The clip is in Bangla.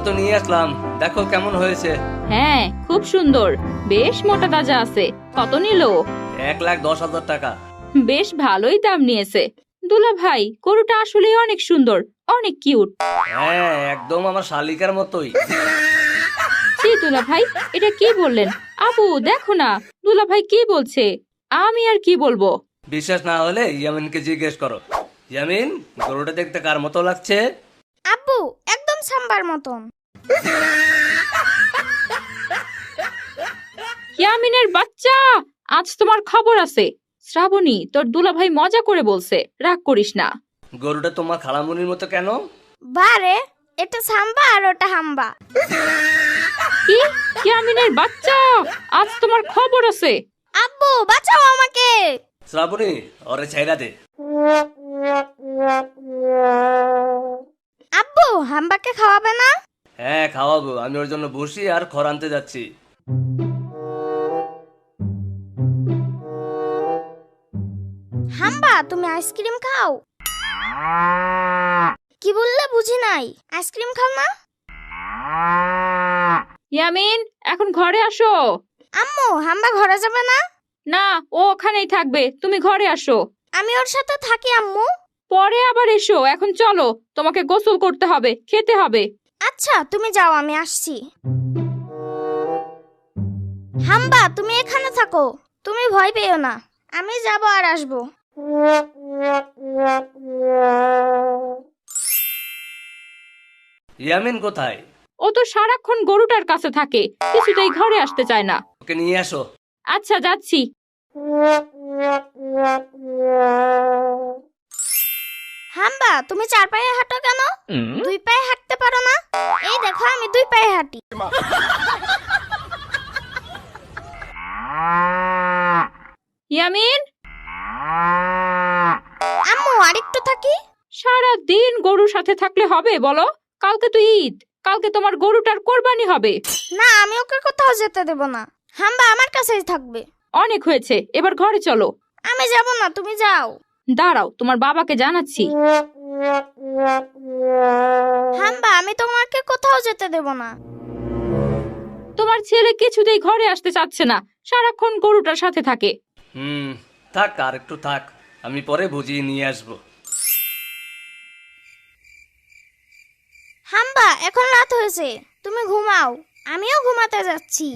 তো নিয়ে আসলাম, দেখো কেমন হয়েছে। হ্যাঁ, খুব সুন্দর, বেশ মোটা তাজা আছে। কত নিল? 1,10,000 টাকা। বেশ ভালোই দাম নিয়েছে। দুলা ভাই, গরুটা আসলে অনেক সুন্দর, অনেক কিউট। হ্যাঁ, একদম আমার শালিকার মতোই। জি দুলা ভাই, এটা কি বললেন? আবু দেখো না, দুলা ভাই কি বলছে। আমি আর কি বলবো। বিশ্বাস না হলে ইয়ামিনকে জিজ্ঞেস করো। ইয়ামিন, গরুটা দেখতে কার মতো লাগছে? আব্বু একদম সাম্বার মতন। ইয়ামিনের বাচ্চা, আজ তোমার খবর আছে। শ্রাবণী, তোর দুলা ভাই মজা করে বলছে, রাগ করিস না। গরুটা তোমার খালামুনির মতো কেন? বারে, এটা সাম্বা আর ওটা হাম্বা। কি? ইয়ামিনের বাচ্চা, আজ তোমার খবর আছে। আব্বু বাঁচাও আমাকে। শ্রাবণী, ওরে ছাইরা দে। আব্বু হাম্বাকে খাওয়াবে না? হ্যাঁ খাওয়াবো, আমি ওর জন্য বসি আর খড় আনতে যাচ্ছি। হাম্বা তুমি আইসক্রিম খাও? কি বললে বুঝি নাই। আইসক্রিম খাও না? ইয়ামিন, এখন ঘরে আসো। আম্মু হাম্বা ঘরে যাবে না? না, ও ওখানেই থাকবে, তুমি ঘরে আসো। আমি ওর সাথে থাকি আম্মু। পরে আবার এসো, এখন চলো, তোমাকে গোসল করতে হবে, খেতে হবে। আচ্ছা তুমি যাও, আমি আসছি। হাম্বা তুমি এখানে থাকো, তুমি ভয় পেও না, আমি যাব আর আসবো। ইয়ামিন কোথায়? ও তো সারাক্ষণ গরুটার কাছে থাকে, কিছুতেই ঘরে আসতে চায় না। ওকে নিয়ে আসো। আচ্ছা, যাচ্ছি। হাম্বা তুমি 4 পায়ে হাঁটো কেন? 2 পায়ে হাঁটতে পারো না? এই দেখো আমি 2 পায়ে হাঁটি। ইয়ামিন, আম্মু আরেকটু থাকি। সারা দিন গরুর সাথে থাকলে হবে বলো? কালকে তো ঈদ, কালকে তোমার গরুটার কোরবানি হবে। না আমি ওকে কোথাও যেতে দেব না, হাম্বা আমার কাছেই থাকবে। অনেক হয়েছে, এবার ঘরে চলো। আমি যাব না, তুমি যাও। দাঁড়াও, তোমার বাবাকে জানাচ্ছি। হাম্বা আমি তোমাকে কোথাও যেতে দেব না। তোমার ছেলে কিছুতেই ঘরে আসতে চাচ্ছে না, সারাক্ষণ গরুটার সাথে থাকে। থাক, আর একটু থাক, আমি পরে বুঝিয়ে নিয়ে আসবো। হাম্বা এখন রাত হয়েছে, তুমি ঘুমাও, আমিও ঘুমাতে যাচ্ছি।